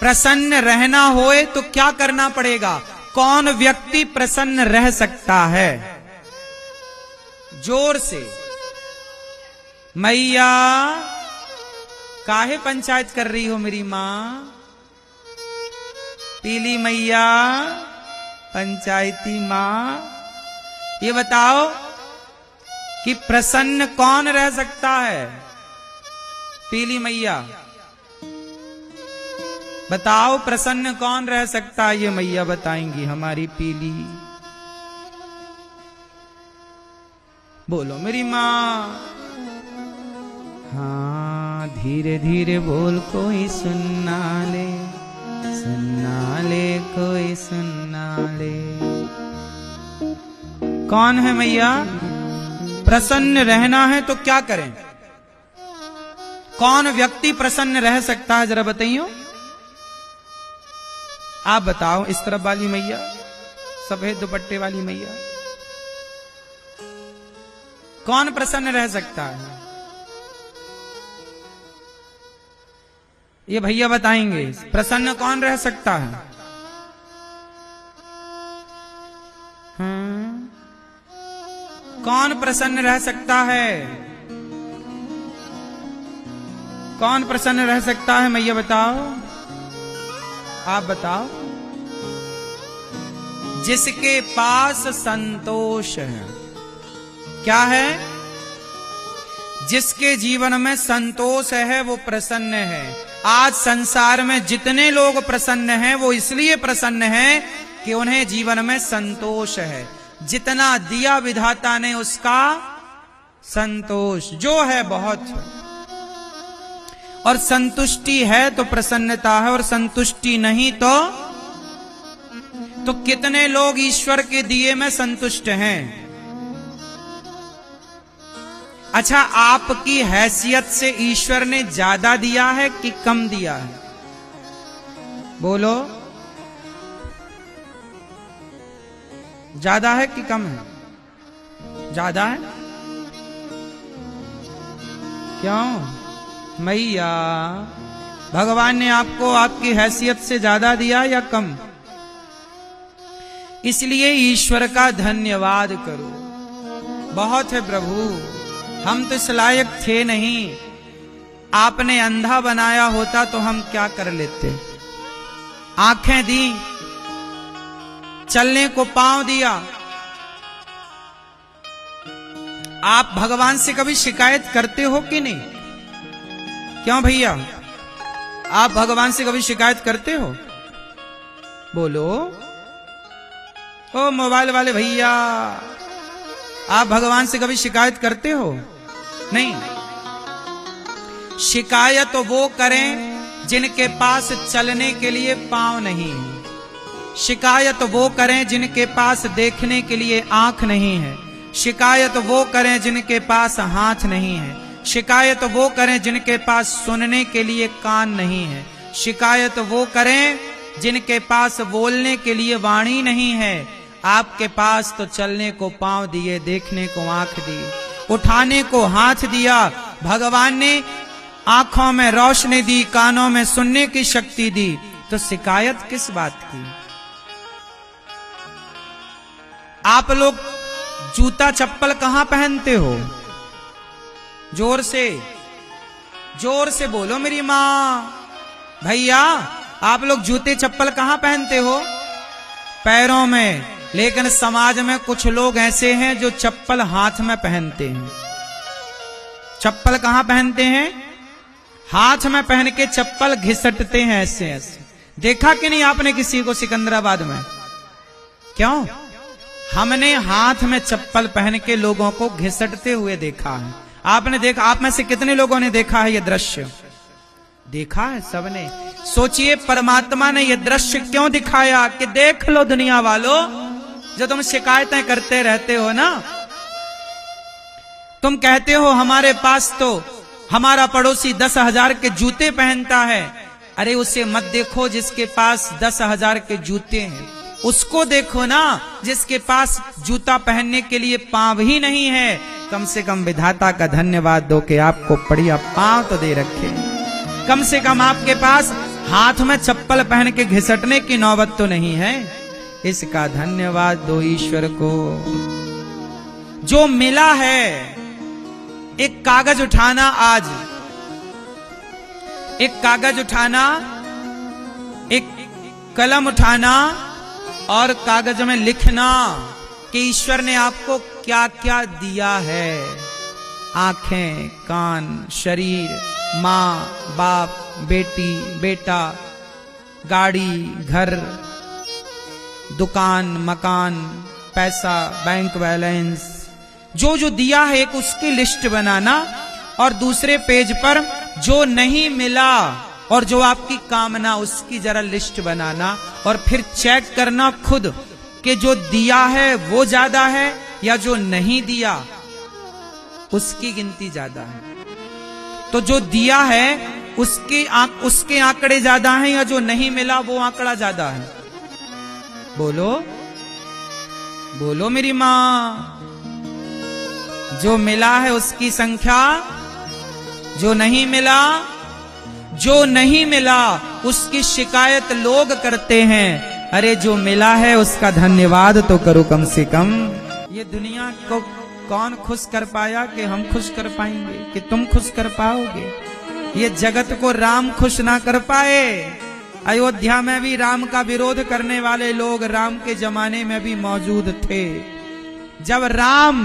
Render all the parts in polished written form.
प्रसन्न रहना होए तो क्या करना पड़ेगा? कौन व्यक्ति प्रसन्न रह सकता है? जोर से मैया काहे पंचायत कर रही हो मेरी मां? पीली मैया, पंचायती मां, ये बताओ कि प्रसन्न कौन रह सकता है? पीली मैया बताओ, प्रसन्न कौन रह सकता है? ये मैया बताएंगी, हमारी पीली। बोलो मेरी मां। हाँ, धीरे धीरे बोल, कोई सुनना ले, सुनना ले, कोई सुनना ले। कौन है मैया? प्रसन्न रहना है तो क्या करें? कौन व्यक्ति प्रसन्न रह सकता है? जरा बताइए, आप बताओ। इस तरफ वाली मैया, सफेद दुपट्टे वाली मैया, कौन प्रसन्न रह सकता है? ये भैया बताएंगे, प्रसन्न कौन रह सकता है? कौन प्रसन्न रह सकता है? कौन प्रसन्न रह सकता है मैया बताओ, आप बताओ। जिसके पास संतोष है। क्या है? जिसके जीवन में संतोष है वो प्रसन्न है। आज संसार में जितने लोग प्रसन्न हैं वो इसलिए प्रसन्न हैं कि उन्हें जीवन में संतोष है। जितना दिया विधाता ने उसका संतोष जो है बहुत, और संतुष्टि है तो प्रसन्नता है, और संतुष्टि नहीं तो कितने लोग ईश्वर के दिए में संतुष्ट हैं? अच्छा, आपकी हैसियत से ईश्वर ने ज्यादा दिया है कि कम दिया है? बोलो, ज्यादा है कि कम है? ज्यादा है। क्यों मैया? भगवान ने आपको आपकी हैसियत से ज्यादा दिया या कम? इसलिए ईश्वर का धन्यवाद करो। बहुत है प्रभु, हम तो इस लायक थे नहीं। आपने अंधा बनाया होता तो हम क्या कर लेते? आंखें दी, चलने को पांव दिया। आप भगवान से कभी शिकायत करते हो कि नहीं? क्यों भैया, आप भगवान से कभी शिकायत करते हो? बोलो। ओ मोबाइल वाले भैया, आप भगवान से कभी शिकायत करते हो? नहीं। शिकायत वो करें जिनके पास चलने के लिए पांव नहीं है। शिकायत वो करें जिनके पास देखने के लिए आंख नहीं है। शिकायत वो करें जिनके पास हाथ नहीं है। शिकायत वो करें जिनके पास सुनने के लिए कान नहीं है। शिकायत वो करें जिनके पास बोलने के लिए वाणी नहीं है। आपके पास तो चलने को पांव दिए, देखने को आंख दी, उठाने को हाथ दिया। भगवान ने आंखों में रोशनी दी, कानों में सुनने की शक्ति दी, तो शिकायत किस बात की? आप लोग जूता चप्पल कहां पहनते हो? जोर से बोलो मेरी मां। भैया, आप लोग जूते चप्पल कहां पहनते हो? पैरों में। लेकिन समाज में कुछ लोग ऐसे हैं जो चप्पल हाथ में पहनते हैं। चप्पल कहां पहनते हैं? हाथ में पहन के चप्पल घिसटते हैं ऐसे ऐसे। देखा कि नहीं आपने किसी को सिकंदराबाद में? क्यों? हमने हाथ में चप्पल पहन के लोगों को घिसटते हुए देखा है। आपने देखा? आप में से कितने लोगों ने देखा है ये दृश्य? देखा है सबने। सोचिए, परमात्मा ने ये दृश्य क्यों दिखाया कि देख लो दुनिया वालों, जो तुम शिकायतें करते रहते हो ना, तुम कहते हो हमारे पास तो हमारा पड़ोसी 10,000 के जूते पहनता है। अरे उसे मत देखो जिसके पास 10,000 के जूते हैं, उसको देखो ना जिसके पास जूता पहनने के लिए पांव ही नहीं है। कम से कम विधाता का धन्यवाद दो कि आपको बढ़िया पांव तो दे रखे। कम से कम आपके पास हाथ में चप्पल पहन के घिसटने की नौबत तो नहीं है। इसका धन्यवाद दो ईश्वर को। जो मिला है, एक कागज उठाना, आज एक कागज उठाना, एक कलम उठाना और कागज में लिखना कि ईश्वर ने आपको क्या क्या दिया है। आंखें, कान, शरीर, माँ, बाप, बेटी, बेटा, गाड़ी, घर, दुकान, मकान, पैसा, बैंक बैलेंस, जो जो दिया है एक उसकी लिस्ट बनाना, और दूसरे पेज पर जो नहीं मिला और जो आपकी कामना उसकी जरा लिस्ट बनाना, और फिर चेक करना खुद कि जो दिया है वो ज्यादा है या जो नहीं दिया उसकी गिनती ज्यादा है। तो जो दिया है उसके आंकड़े ज्यादा हैं या जो नहीं मिला वो आंकड़ा ज्यादा है? बोलो बोलो मेरी मां। जो मिला है उसकी संख्या, जो नहीं मिला, जो नहीं मिला उसकी शिकायत लोग करते हैं। अरे जो मिला है उसका धन्यवाद तो करो कम से कम। ये दुनिया को कौन खुश कर पाया कि हम खुश कर पाएंगे, कि तुम खुश कर पाओगे? ये जगत को राम खुश ना कर पाए। अयोध्या में भी राम का विरोध करने वाले लोग राम के जमाने में भी मौजूद थे। जब राम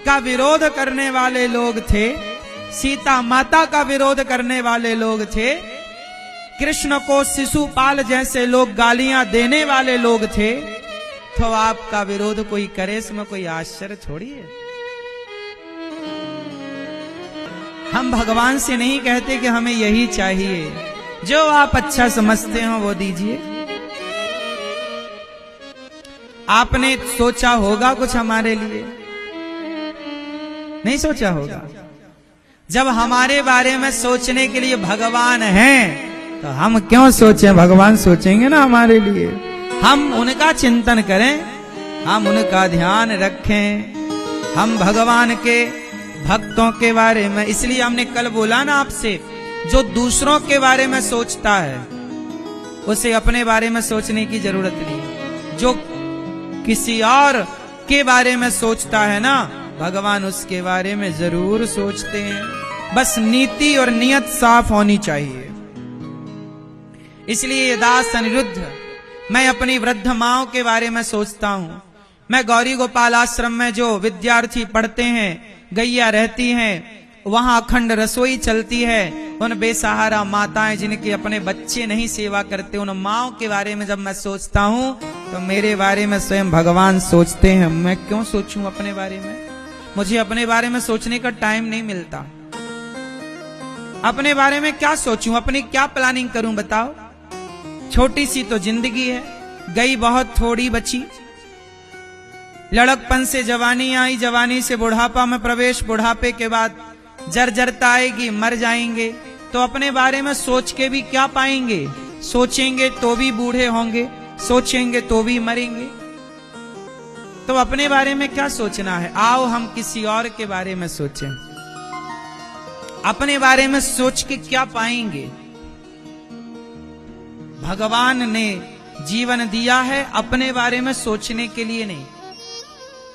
का विरोध करने वाले लोग थे, सीता माता का विरोध करने वाले लोग थे, कृष्ण को शिशुपाल जैसे लोग गालियां देने वाले लोग थे, तो आपका विरोध कोई करे इसमें कोई आश्चर्य थोड़ी है। हम भगवान से नहीं कहते कि हमें यही चाहिए, जो आप अच्छा समझते हो वो दीजिए। आपने सोचा होगा कुछ हमारे लिए? नहीं सोचा होगा। जब हमारे बारे में सोचने के लिए भगवान हैं, तो हम क्यों सोचें? भगवान सोचेंगे ना हमारे लिए। हम उनका चिंतन करें, हम उनका ध्यान रखें, हम भगवान के भक्तों के बारे में। इसलिए हमने कल बोला ना आपसे, जो दूसरों के बारे में सोचता है उसे अपने बारे में सोचने की जरूरत नहीं। जो किसी और के बारे में सोचता है ना, भगवान उसके बारे में जरूर सोचते हैं। बस नीति और नियत साफ होनी चाहिए। इसलिए ये दास अनिरुद्ध, मैं अपनी वृद्ध माओं के बारे में सोचता हूं। मैं गौरी गोपाल आश्रम में जो विद्यार्थी पढ़ते हैं, गैया रहती हैं, वहां अखंड रसोई चलती है। उन बेसहारा माताएं जिनके अपने बच्चे नहीं सेवा करते, उन माओं के बारे में जब मैं सोचता हूं तो मेरे बारे में स्वयं भगवान सोचते हैं। मैं क्यों सोचूं अपने बारे में? मुझे अपने बारे में सोचने का टाइम नहीं मिलता। अपने बारे में क्या सोचूं, अपनी क्या प्लानिंग करूं बताओ? छोटी सी तो जिंदगी है, गई बहुत थोड़ी बची। लड़कपन से जवानी आई, जवानी से बुढ़ापा में प्रवेश, बुढ़ापे के बाद जर्जरता आएगी, मर जाएंगे। तो अपने बारे में सोच के भी क्या पाएंगे? सोचेंगे तो भी बूढ़े होंगे, सोचेंगे तो भी मरेंगे। तो अपने बारे में क्या सोचना है? आओ हम किसी और के बारे में सोचें। अपने बारे में सोच के क्या पाएंगे? भगवान ने जीवन दिया है अपने बारे में सोचने के लिए नहीं।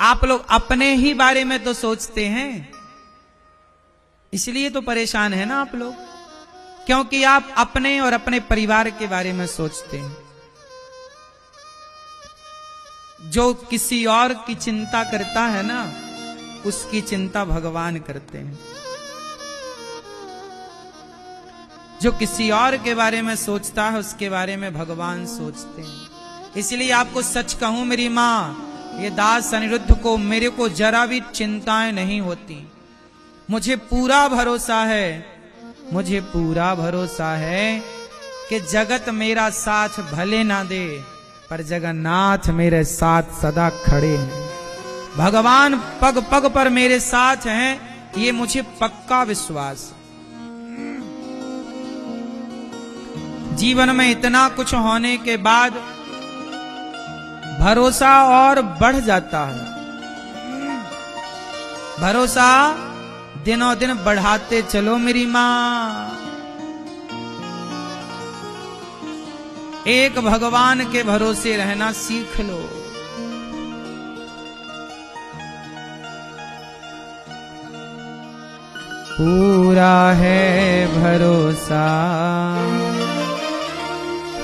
आप लोग अपने ही बारे में तो सोचते हैं, इसलिए तो परेशान है ना आप लोग, क्योंकि आप अपने और अपने परिवार के बारे में सोचते हैं। जो किसी और की चिंता करता है ना, उसकी चिंता भगवान करते हैं। जो किसी और के बारे में सोचता है उसके बारे में भगवान सोचते हैं। इसलिए आपको सच कहूं मेरी मां, ये दास अनिरुद्ध को, मेरे को जरा भी चिंताएं नहीं होती। मुझे पूरा भरोसा है, मुझे पूरा भरोसा है कि जगत मेरा साथ भले ना दे, पर जगन्नाथ मेरे साथ सदा खड़े हैं। भगवान पग पग पर मेरे साथ हैं, ये मुझे पक्का विश्वास। जीवन में इतना कुछ होने के बाद भरोसा और बढ़ जाता है। भरोसा दिनों दिन बढ़ाते चलो मेरी मां। एक भगवान के भरोसे रहना सीख लो। पूरा है भरोसा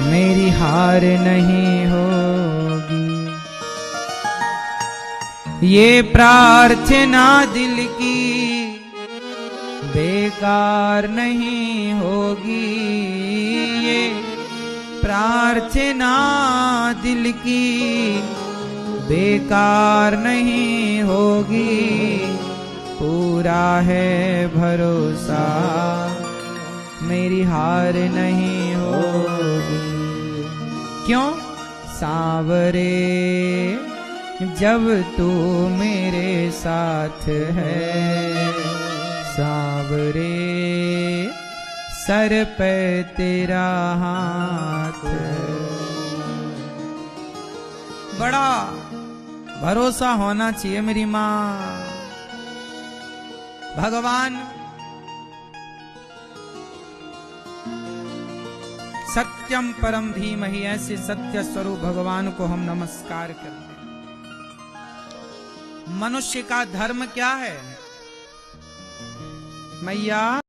मेरी हार नहीं होगी, ये प्रार्थना दिल की बेकार नहीं होगी, ये प्रार्थना दिल की बेकार नहीं होगी। पूरा है भरोसा मेरी हार नहीं होगी। क्यों? सांवरे जब तू मेरे साथ है, सांवरे सर पे तेरा हाथ। बड़ा भरोसा होना चाहिए मेरी माँ। भगवान सत्यम परम धीमहि, ऐसे सत्य स्वरूप भगवान को हम नमस्कार करते हैं। मनुष्य का धर्म क्या है मैया?